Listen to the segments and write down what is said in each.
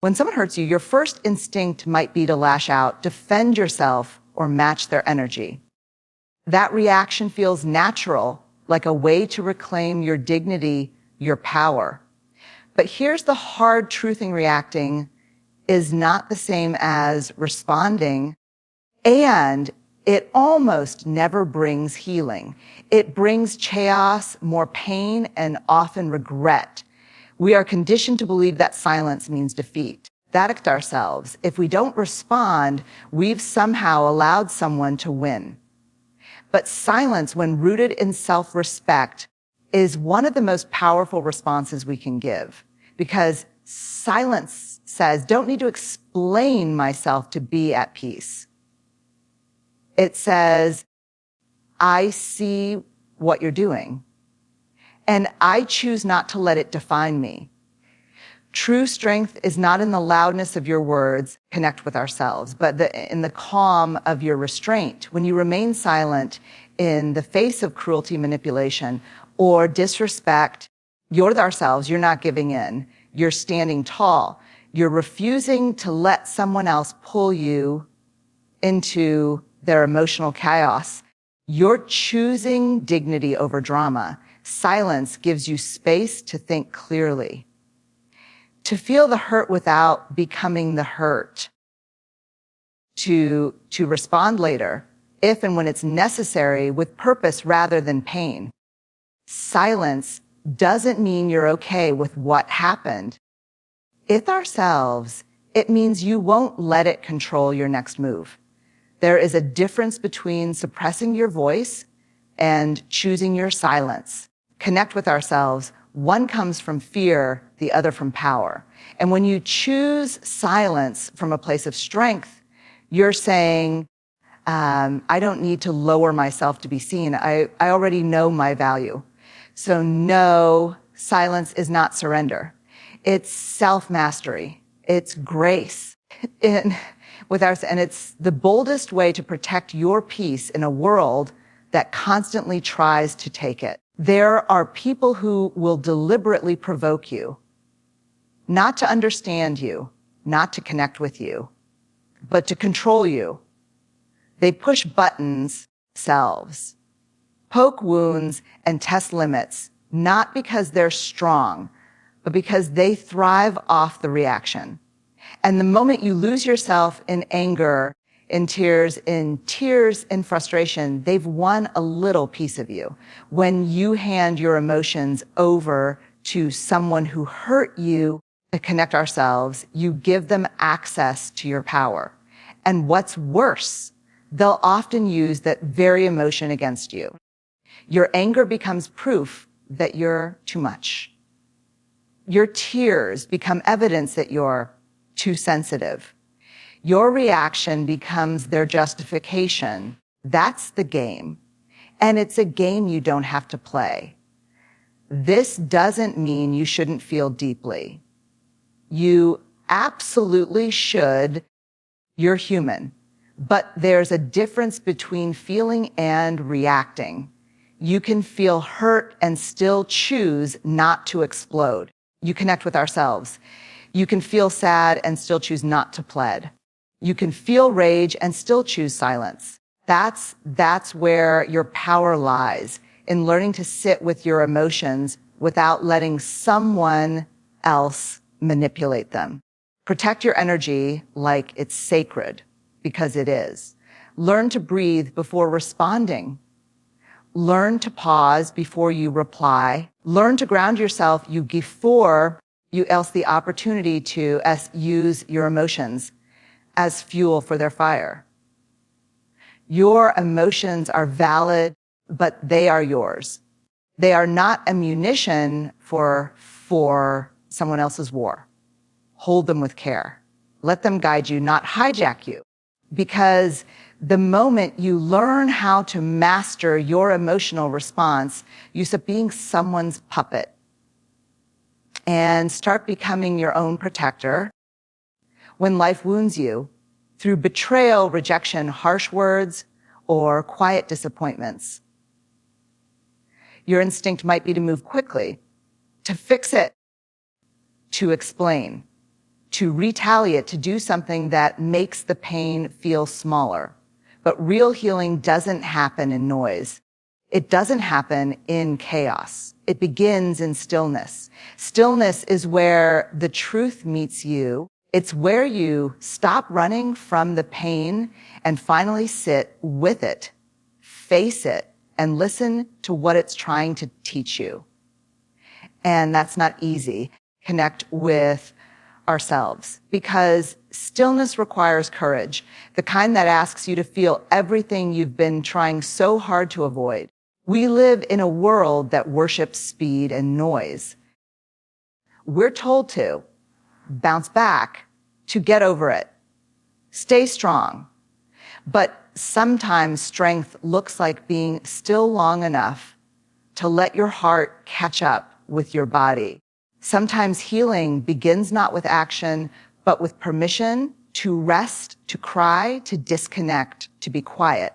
When someone hurts you, your first instinct might be to lash out, defend yourself, or match their energy. That reaction feels natural, like a way to reclaim your dignity, your power. But here's the hard truth: reacting is not the same as responding, and it almost never brings healing. It brings chaos, more pain, and often regret. We are conditioned to believe that silence means defeat. That ourselves. If we don't respond, we've somehow allowed someone to win. But silence, when rooted in self-respect, is one of the most powerful responses we can give, because silence says, don't need to explain myself to be at peace. It says, I see what you're doing, and I choose not to let it define me. True strength is not in the loudness of your words, connect with ourselves, but in the calm of your restraint. When you remain silent in the face of cruelty, manipulation, or disrespect, you're ourselves, you're not giving in. You're standing tall. You're refusing to let someone else pull you into their emotional chaos. You're choosing dignity over drama. Silence gives you space to think clearly, to feel the hurt without becoming the hurt, to respond later, if and when it's necessary, with purpose rather than pain. Silence doesn't mean you're okay with what happened. With ourselves, it means you won't let it control your next move. There is a difference between suppressing your voice and choosing your silence. Connect with ourselves. One comes from fear, the other from power. And when you choose silence from a place of strength, you're saying, I don't need to lower myself to be seen. I already know my value. So no, silence is not surrender. It's self-mastery. It's grace. And it's the boldest way to protect your peace in a world that constantly tries to take it. There are people who will deliberately provoke you, not to understand you, not to connect with you, but to control you. They push buttons themselves, poke wounds, and test limits, not because they're strong, but because they thrive off the reaction. And the moment you lose yourself in anger, in tears, in frustration, they've won a little piece of you. When you hand your emotions over to someone who hurt you to connect ourselves, you give them access to your power. And what's worse, they'll often use that very emotion against you. Your anger becomes proof that you're too much. Your tears become evidence that you're too sensitive. Your reaction becomes their justification. That's the game. And it's a game you don't have to play. This doesn't mean you shouldn't feel deeply. You absolutely should. You're human. But there's a difference between feeling and reacting. You can feel hurt and still choose not to explode. You connect with ourselves. You can feel sad and still choose not to plead. You can feel rage and still choose silence. That's where your power lies, in learning to sit with your emotions without letting someone else manipulate them. Protect your energy like it's sacred, because it is. Learn to breathe before responding. Learn to pause before you reply. Learn to ground yourself before you else the opportunity to use your emotions as fuel for their fire. Your emotions are valid, but they are yours. They are not ammunition for someone else's war. Hold them with care. Let them guide you, not hijack you. Because the moment you learn how to master your emotional response, you stop being someone's puppet and start becoming your own protector. When life wounds you through betrayal, rejection, harsh words, or quiet disappointments, your instinct might be to move quickly, to fix it, to explain, to retaliate, to do something that makes the pain feel smaller. But real healing doesn't happen in noise. It doesn't happen in chaos. It begins in stillness. Stillness is where the truth meets you. It's where you stop running from the pain and finally sit with it, face it, and listen to what it's trying to teach you. And that's not easy. Connect with ourselves, because stillness requires courage, the kind that asks you to feel everything you've been trying so hard to avoid. We live in a world that worships speed and noise. We're told to bounce back, to get over it, stay strong. But sometimes strength looks like being still long enough to let your heart catch up with your body. Sometimes healing begins not with action, but with permission to rest, to cry, to disconnect, to be quiet.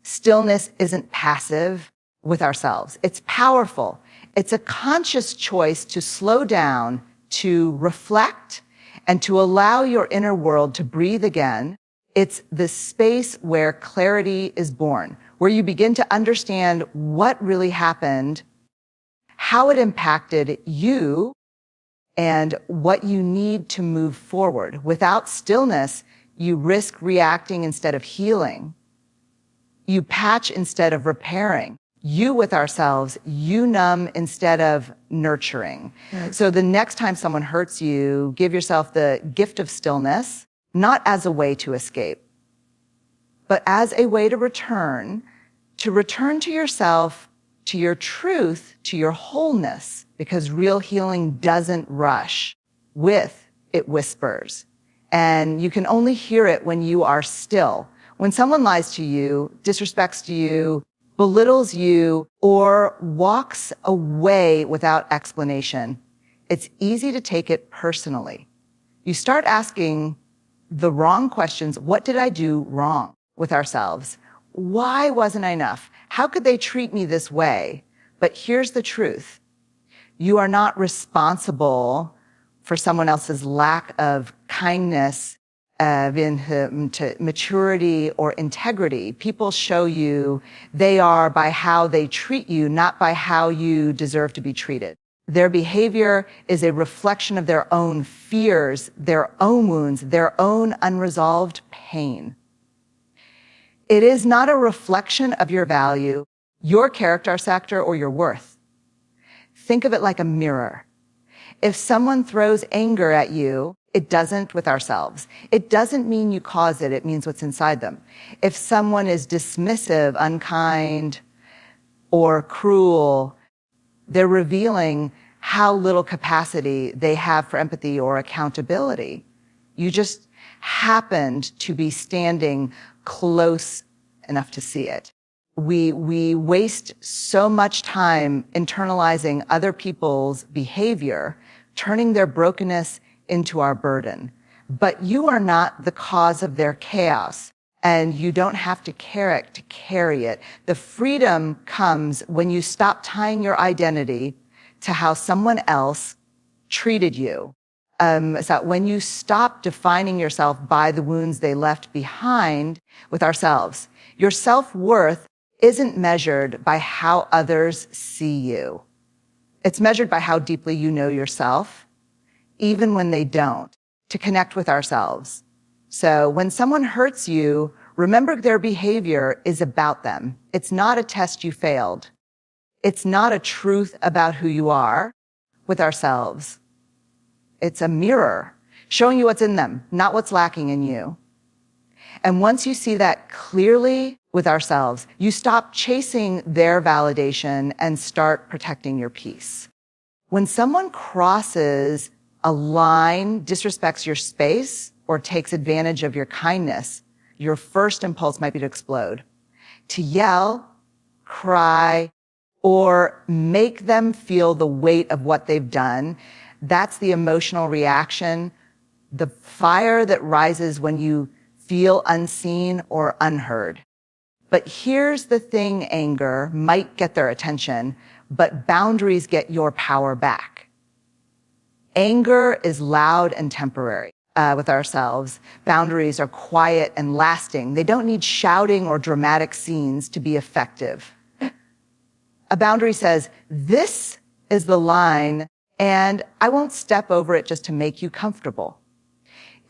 Stillness isn't passive with ourselves. It's powerful. It's a conscious choice to slow down, to reflect, and to allow your inner world to breathe again. It's the space where clarity is born, where you begin to understand what really happened, how it impacted you, and what you need to move forward. Without stillness, you risk reacting instead of healing. You patch instead of repairing. You with ourselves, you numb instead of nurturing. Right. So the next time someone hurts you, give yourself the gift of stillness, not as a way to escape, but as a way to return to yourself, to your truth, to your wholeness, because real healing doesn't rush. With it whispers. And you can only hear it when you are still. When someone lies to you, disrespects you, belittles you, or walks away without explanation, it's easy to take it personally. You start asking the wrong questions. What did I do wrong with ourselves? Why wasn't I enough? How could they treat me this way? But here's the truth. You are not responsible for someone else's lack of kindness, to maturity or integrity. People show you they are by how they treat you, not by how you deserve to be treated. Their behavior is a reflection of their own fears, their own wounds, their own unresolved pain. It is not a reflection of your value, your character sector, or your worth. Think of it like a mirror. If someone throws anger at you, it doesn't with ourselves. It doesn't mean you cause it. It means what's inside them. If someone is dismissive, unkind, or cruel, they're revealing how little capacity they have for empathy or accountability. You just happened to be standing close enough to see it. We waste so much time internalizing other people's behavior, turning their brokenness into our burden. But you are not the cause of their chaos, and you don't have to carry it. The freedom comes when you stop tying your identity to how someone else treated you. So when you stop defining yourself by the wounds they left behind with ourselves, your self-worth isn't measured by how others see you. It's measured by how deeply you know yourself, even when they don't, to connect with ourselves. So when someone hurts you, remember their behavior is about them. It's not a test you failed. It's not a truth about who you are with ourselves. It's a mirror showing you what's in them, not what's lacking in you. And once you see that clearly with ourselves, you stop chasing their validation and start protecting your peace. When someone crosses a line, disrespects your space, or takes advantage of your kindness, your first impulse might be to explode, to yell, cry, or make them feel the weight of what they've done. That's the emotional reaction, the fire that rises when you feel unseen or unheard. But here's the thing, anger might get their attention, but boundaries get your power back. Anger is loud and temporary. With ourselves, boundaries are quiet and lasting. They don't need shouting or dramatic scenes to be effective. A boundary says, this is the line, and I won't step over it just to make you comfortable.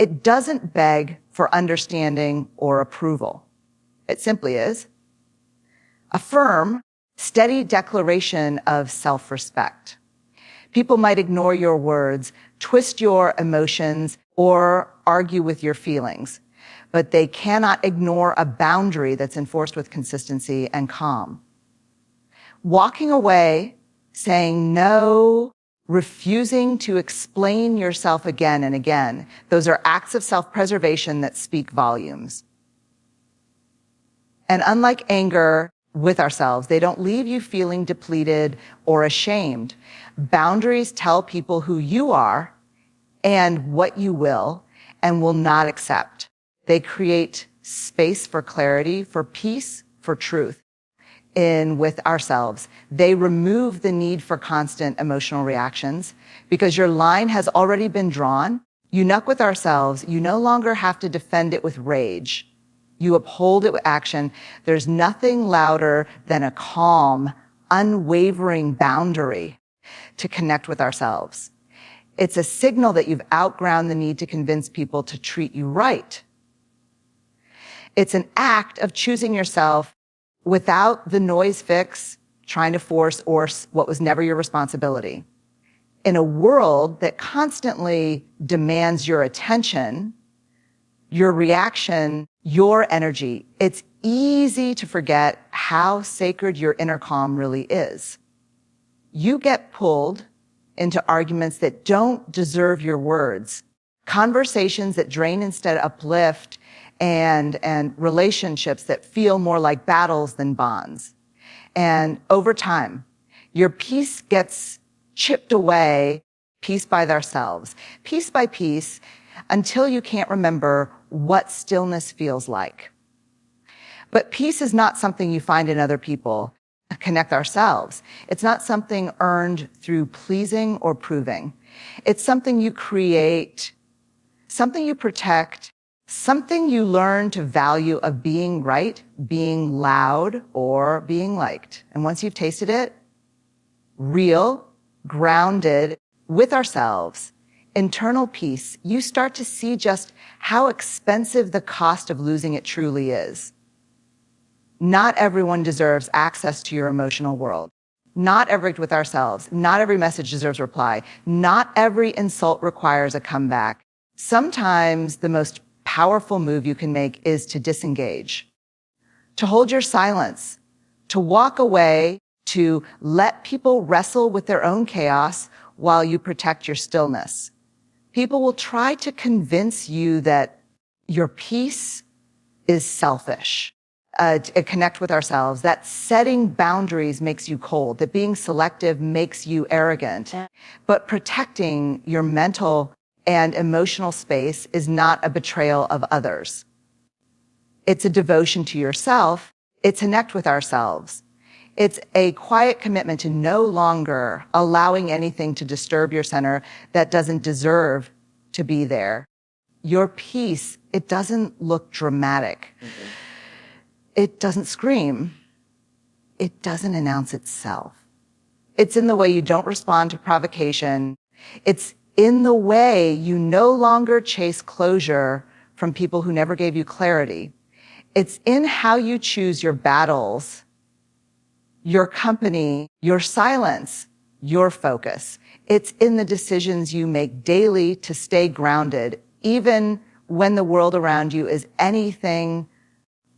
It doesn't beg for understanding or approval. It simply is a firm, steady declaration of self-respect. People might ignore your words, twist your emotions, or argue with your feelings, but they cannot ignore a boundary that's enforced with consistency and calm. Walking away, saying no, refusing to explain yourself again and again, those are acts of self-preservation that speak volumes. And unlike anger with ourselves, they don't leave you feeling depleted or ashamed. Boundaries tell people who you are and what you will and will not accept. They create space for clarity, for peace, for truth with ourselves. They remove the need for constant emotional reactions because your line has already been drawn. You knuck with ourselves. You no longer have to defend it with rage. You uphold it with action. There's nothing louder than a calm, unwavering boundary to connect with ourselves. It's a signal that you've outgrown the need to convince people to treat you right. It's an act of choosing yourself without the noise fix, trying to force or what was never your responsibility. In a world that constantly demands your attention, your reaction, your energy, it's easy to forget how sacred your inner calm really is. You get pulled into arguments that don't deserve your words, conversations that drain instead uplift, and relationships that feel more like battles than bonds. And over time, your peace gets chipped away piece by ourselves, piece by piece, until you can't remember what stillness feels like. But peace is not something you find in other people. Connect ourselves. It's not something earned through pleasing or proving. It's something you create, something you protect, something you learn to value of being right, being loud, or being liked. And once you've tasted it, real, grounded with ourselves, internal peace, you start to see just how expensive the cost of losing it truly is. Not everyone deserves access to your emotional world. Not every with ourselves. Not every message deserves reply. Not every insult requires a comeback. Sometimes the most powerful move you can make is to disengage, to hold your silence, to walk away, to let people wrestle with their own chaos while you protect your stillness. People will try to convince you that your peace is selfish. To connect with ourselves, that setting boundaries makes you cold, that being selective makes you arrogant. But protecting your mental and emotional space is not a betrayal of others. It's a devotion to yourself. It's a connect with ourselves. It's a quiet commitment to no longer allowing anything to disturb your center that doesn't deserve to be there. Your peace, it doesn't look dramatic. Mm-hmm. It doesn't scream. It doesn't announce itself. It's in the way you don't respond to provocation. It's in the way you no longer chase closure from people who never gave you clarity. It's in how you choose your battles, your company, your silence, your focus. It's in the decisions you make daily to stay grounded, even when the world around you is anything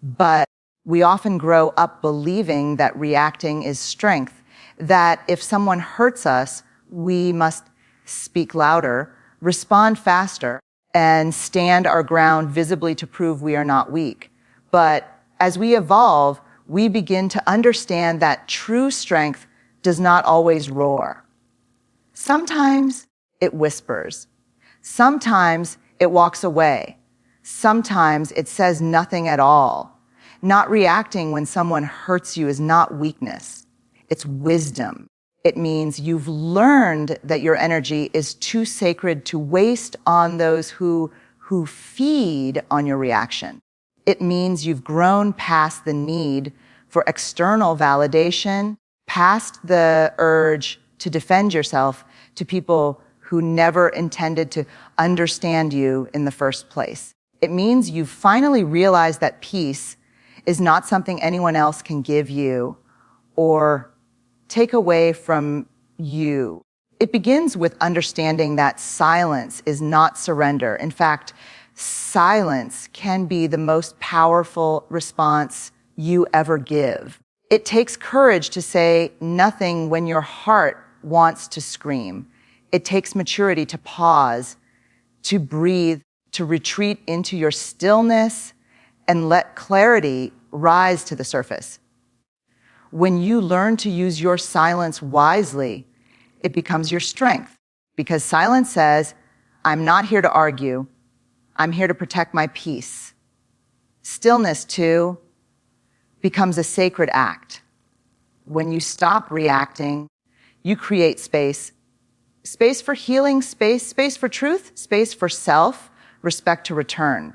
but. We often grow up believing that reacting is strength, that if someone hurts us, we must speak louder, respond faster, and stand our ground visibly to prove we are not weak. But as we evolve, we begin to understand that true strength does not always roar. Sometimes it whispers. Sometimes it walks away. Sometimes it says nothing at all. Not reacting when someone hurts you is not weakness. It's wisdom. It means you've learned that your energy is too sacred to waste on those who feed on your reaction. It means you've grown past the need for external validation, past the urge to defend yourself to people who never intended to understand you in the first place. It means you've finally realized that peace is not something anyone else can give you or take away from you. It begins with understanding that silence is not surrender. In fact, silence can be the most powerful response you ever give. It takes courage to say nothing when your heart wants to scream. It takes maturity to pause, to breathe, to retreat into your stillness and let clarity rise to the surface. When you learn to use your silence wisely, it becomes your strength, because silence says, I'm not here to argue. I'm here to protect my peace. Stillness, too, becomes a sacred act. When you stop reacting, you create space. Space for healing, space for truth, space for self, respect to return.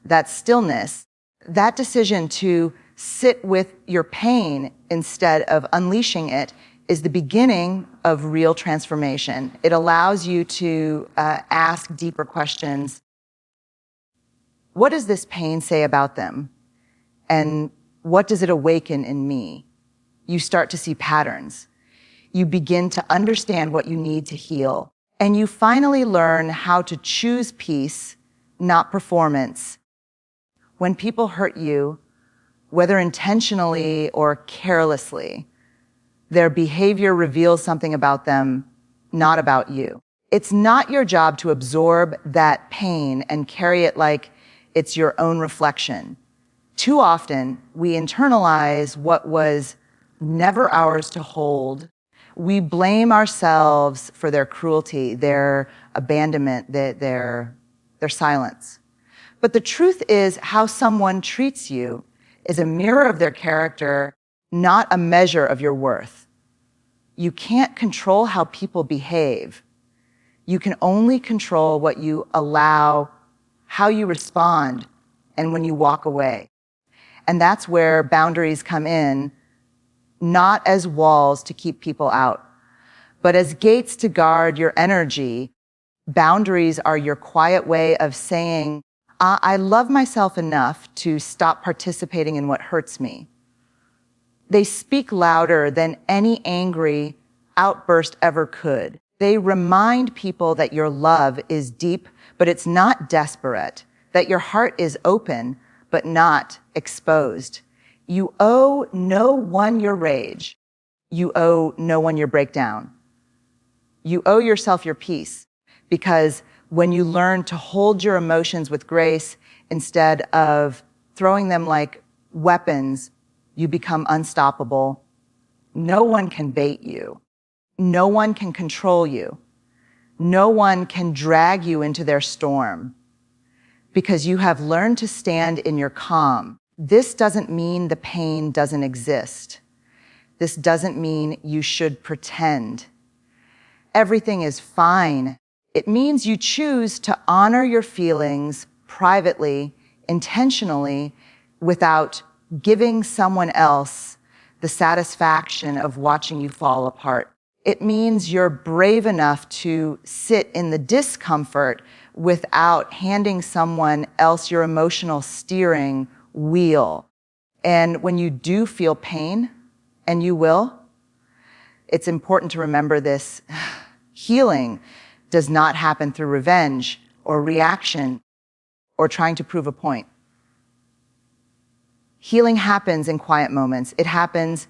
That stillness, that decision to sit with your pain instead of unleashing it, is the beginning of real transformation. It allows you to ask deeper questions. What does this pain say about them? And what does it awaken in me? You start to see patterns. You begin to understand what you need to heal. And you finally learn how to choose peace, not performance. When people hurt you, whether intentionally or carelessly, their behavior reveals something about them, not about you. It's not your job to absorb that pain and carry it like it's your own reflection. Too often, we internalize what was never ours to hold. We blame ourselves for their cruelty, their abandonment, their silence. But the truth is, how someone treats you is a mirror of their character, not a measure of your worth. You can't control how people behave. You can only control what you allow, how you respond, and when you walk away. And that's where boundaries come in, not as walls to keep people out, but as gates to guard your energy. Boundaries are your quiet way of saying, I love myself enough to stop participating in what hurts me. They speak louder than any angry outburst ever could. They remind people that your love is deep, but it's not desperate, that your heart is open, but not exposed. You owe no one your rage. You owe no one your breakdown. You owe yourself your peace, because when you learn to hold your emotions with grace instead of throwing them like weapons, you become unstoppable. No one can bait you. No one can control you. No one can drag you into their storm, because you have learned to stand in your calm. This doesn't mean the pain doesn't exist. This doesn't mean you should pretend. Everything is fine. It means you choose to honor your feelings privately, intentionally, without giving someone else the satisfaction of watching you fall apart. It means you're brave enough to sit in the discomfort without handing someone else your emotional steering wheel. And when you do feel pain, and you will, it's important to remember this. Healing does not happen through revenge or reaction or trying to prove a point. Healing happens in quiet moments. It happens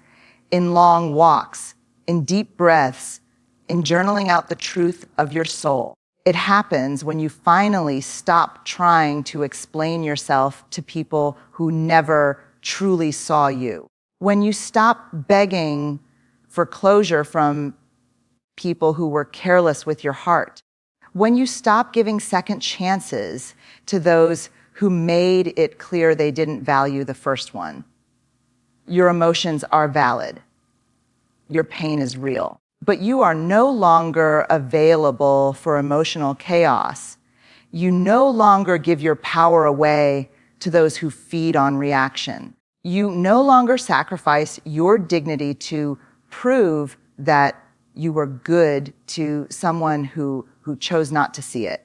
in long walks, in deep breaths, in journaling out the truth of your soul. It happens when you finally stop trying to explain yourself to people who never truly saw you. When you stop begging for closure from people who were careless with your heart. When you stop giving second chances to those who made it clear they didn't value the first one. Your emotions are valid. Your pain is real. But you are no longer available for emotional chaos. You no longer give your power away to those who feed on reaction. You no longer sacrifice your dignity to prove that you were good to someone who chose not to see it.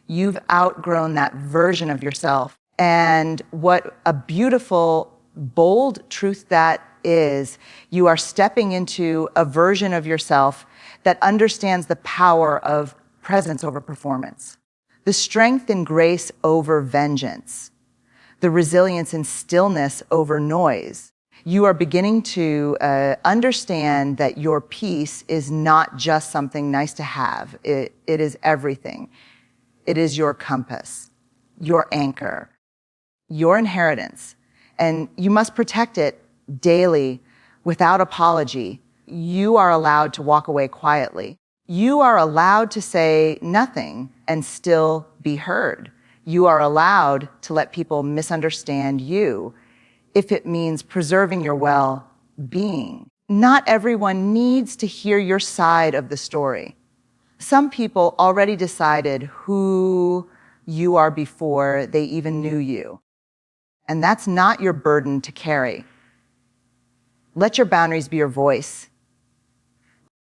You've outgrown that version of yourself. And what a beautiful, bold truth that is. You are stepping into a version of yourself that understands the power of presence over performance, the strength and grace over vengeance, the resilience and stillness over noise. You are beginning to understand that your peace is not just something nice to have. It is everything. It is your compass, your anchor, your inheritance, and you must protect it daily without apology. You are allowed to walk away quietly. You are allowed to say nothing and still be heard. You are allowed to let people misunderstand you if it means preserving your well-being. Not everyone needs to hear your side of the story. Some people already decided who you are before they even knew you. And that's not your burden to carry. Let your boundaries be your voice.